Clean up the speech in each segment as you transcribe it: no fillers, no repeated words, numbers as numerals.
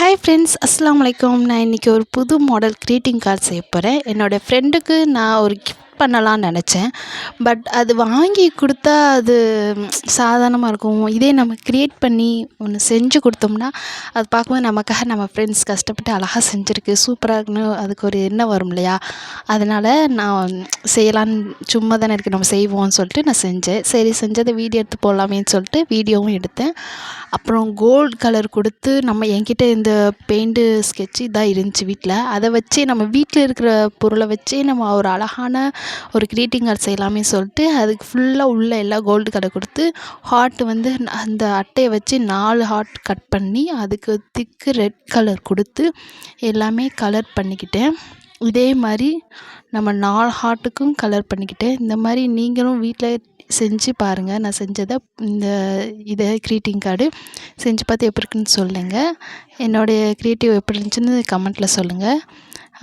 Hi friends, அஸ்ஸலாமு அலைக்கும். நான் இன்றைக்கி ஒரு புது மாடல் க்ரீட்டிங் கார்ட் செய்ய போகிறேன். என்னோடய ஃப்ரெண்டுக்கு நான் ஒரு கிஃப்ட் பண்ணலான்னு நினச்சேன். பட் அது வாங்கி கொடுத்தா அது சாதாரணமாக இருக்கும். இதே நம்ம க்ரியேட் பண்ணி ஒன்று செஞ்சு கொடுத்தோம்னா அது பார்க்கும்போது நமக்காக நம்ம ஃப்ரெண்ட்ஸ் கஷ்டப்பட்டு அழகாக செஞ்சுருக்கு, சூப்பராக இருக்குன்னு அதுக்கு ஒரு எண்ணம் வரும் இல்லையா? அதனால் நான் செய்யலான்னு, சும்மா தானே இருக்குது நம்ம செய்வோம்னு சொல்லிட்டு நான் செஞ்சேன். சரி, செஞ்சதை வீடியோ எடுத்து போடலாமேன்னு சொல்லிட்டு வீடியோவும் எடுத்தேன். அப்புறம் கோல்டு கலர் கொடுத்து என்கிட்ட இந்த பெயிண்ட்டு ஸ்கெட்சு தான் இருந்துச்சு வீட்டில். அதை வச்சு நம்ம வீட்டில் இருக்கிற பொருளை வச்சு நம்ம ஒரு அழகான ஒரு க்ரீட்டிங் கார்டு செய்யலாமே சொல்லிட்டு அதுக்கு ஃபுல்லாக உள்ள எல்லாம் கோல்டு கலர் கொடுத்து ஹார்ட் வந்து அந்த அட்டையை வச்சு 4 ஹார்ட் கட் பண்ணி அதுக்கு திக்கு ரெட் கலர் கொடுத்து எல்லாமே கலர் பண்ணிக்கிட்டேன். இதே மாதிரி நம்ம 4 ஹார்ட்டுக்கும் கலர் பண்ணிக்கிட்டேன். இந்த மாதிரி நீங்களும் வீட்டில் செஞ்சு பாருங்கள். நான் செஞ்சதை இதை க்ரீட்டிங் கார்டு செஞ்சு பார்த்து எப்படி இருக்குன்னு சொல்லுங்கள். என்னுடைய க்ரியேட்டிவ் எப்படி இருந்துச்சுன்னு கமெண்ட்டில் சொல்லுங்கள்.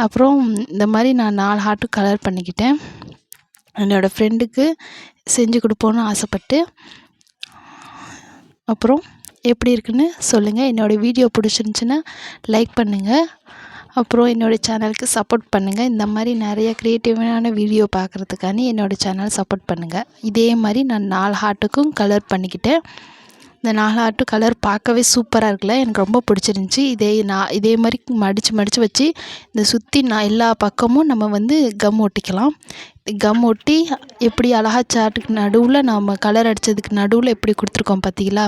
அப்புறம் இந்த மாதிரி நான் 4 ஹார்ட்டும் கலர் பண்ணிக்கிட்டேன். என்னோடய ஃப்ரெண்டுக்கு செஞ்சு கொடுப்போன்னு ஆசைப்பட்டு. அப்புறம் எப்படி இருக்குன்னு சொல்லுங்கள். என்னோடய வீடியோ பிடிச்சிருந்துச்சின்னா லைக் பண்ணுங்கள். அப்புறம் என்னோடய சேனலுக்கு சப்போர்ட் பண்ணுங்கள். இந்த மாதிரி நிறைய க்ரியேட்டிவான வீடியோ பார்க்குறதுக்காண்டி என்னோடய சேனல் சப்போர்ட் பண்ணுங்கள். இதே மாதிரி நான் 4 ஹார்ட்டுக்கும் கலர் பண்ணிக்கிட்டேன். இந்த 4 ஹார்ட்டு கலர் பார்க்கவே சூப்பராக இருக்குல்ல, எனக்கு ரொம்ப பிடிச்சிருந்துச்சி. இதே மாதிரி மடித்து வச்சு இந்த சுற்றி எல்லா பக்கமும் நம்ம வந்து கம் ஒட்டிக்கலாம். கம் ஒட்டி எப்படி அழகா சார்ட்டுக்கு நடுவில் நம்ம கலர் அடித்ததுக்கு நடுவில் எப்படி கொடுத்துருக்கோம் பார்த்தீங்களா?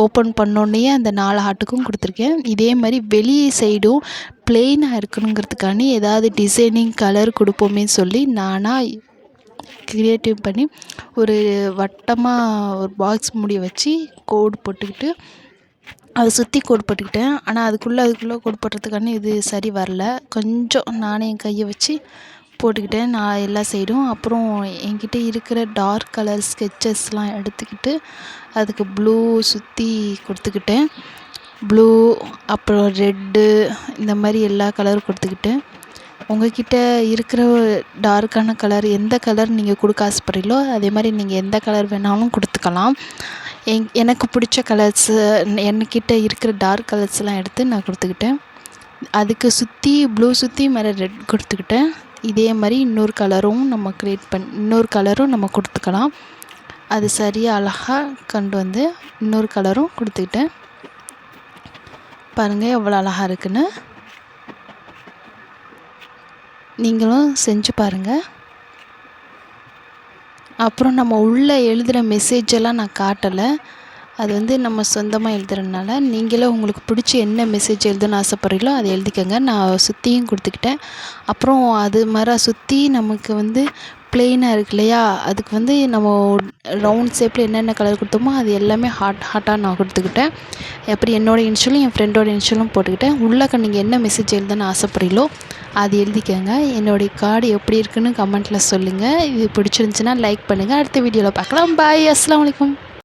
ஓப்பன் பண்ணோன்னே அந்த 4 ஹார்ட்டுக்கும் கொடுத்துருக்கேன். இதே மாதிரி வெளி சைடும் ப்ளெயினாக இருக்கணுங்கிறதுக்காண்டி ஏதாவது டிசைனிங் கலர் கொடுப்போமேன்னு சொல்லி நானாக க்ரியேட்டிவ் பண்ணி ஒரு வட்டமாக ஒரு பாக்ஸ் மூடியை வச்சு கோடு போட்டுக்கிட்டு அதை சுற்றி கோடு போட்டுக்கிட்டேன். ஆனால் அதுக்குள்ளே கோடு போடுறதுக்காண்டி இது சரி வரல. கொஞ்சம் நானே என் கையை வச்சு போட்டுக்கிட்டேன் நான் எல்லா சைடும். அப்புறம் என்கிட்ட இருக்கிற டார்க் கலர் ஸ்கெட்சஸ்லாம் எடுத்துக்கிட்டு அதுக்கு ப்ளூ சுற்றி கொடுத்துக்கிட்டேன். ப்ளூ அப்புறம் ரெட்டு இந்த மாதிரி எல்லா கலரும் கொடுத்துக்கிட்டேன். உங்கள்கிட்ட இருக்கிற டார்க்கான கலர் எந்த கலர் நீங்கள் கொடுக்க ஆசைப்படுறீங்களோ அதே மாதிரி நீங்கள் எந்த கலர் வேணாலும் கொடுத்துக்கலாம். எனக்கு பிடிச்ச கலர்ஸு என்கிட்ட இருக்கிற டார்க் கலர்ஸ்லாம் எடுத்து நான் கொடுத்துக்கிட்டேன். அதுக்கு சுற்றி ப்ளூ சுற்றி மேலே ரெட் கொடுத்துக்கிட்டேன். இதே மாதிரி இன்னொரு கலரும் நம்ம கொடுத்துக்கலாம். அது சரியாக அழகாக கொண்டு வந்து இன்னொரு கலரும் கொடுத்துக்கிட்டேன். பாருங்கள் எவ்வளோ அழகாக இருக்குன்னு. நீங்களும் செஞ்சு பாருங்கள். அப்புறம் நம்ம உள்ளே எழுதுகிற மெசேஜெல்லாம் நான் காட்டலை. அது வந்து நம்ம சொந்தமாக எழுதுறதுனால நீங்களே உங்களுக்கு பிடிச்சி என்ன மெசேஜ் எழுதுன்னு ஆசைப்படுறீங்களோ அதை எழுதிக்கங்க. நான் சுற்றியும் கொடுத்துக்கிட்டேன். அப்புறம் அது மாதிரி சுற்றி நமக்கு வந்து ப்ளெயினாக இருக்கு இல்லையா? அதுக்கு வந்து நம்ம ரவுண்ட் ஷேப்பில் என்னென்ன கலர் கொடுத்தோமோ அது எல்லாமே ஹாட்டாக நான் கொடுத்துக்கிட்டேன். எப்படி என்னோடய இனிஷியலும் என் ஃப்ரெண்டோட இனிஷியலும் போட்டுக்கிட்டேன். உள்ளக்க நீங்கள் என்ன மெசேஜ் எழுதுன்னு ஆசைப்படுறீங்களோ அது எழுதிக்கங்க. என்னுடைய கார்டு எப்படி இருக்குன்னு கமெண்ட்டில் சொல்லுங்கள். இது பிடிச்சிருந்துச்சின்னா லைக் பண்ணுங்கள். அடுத்த வீடியோவில் பார்க்கலாம். பாய். அஸ்ஸலாமு அலைக்கும்.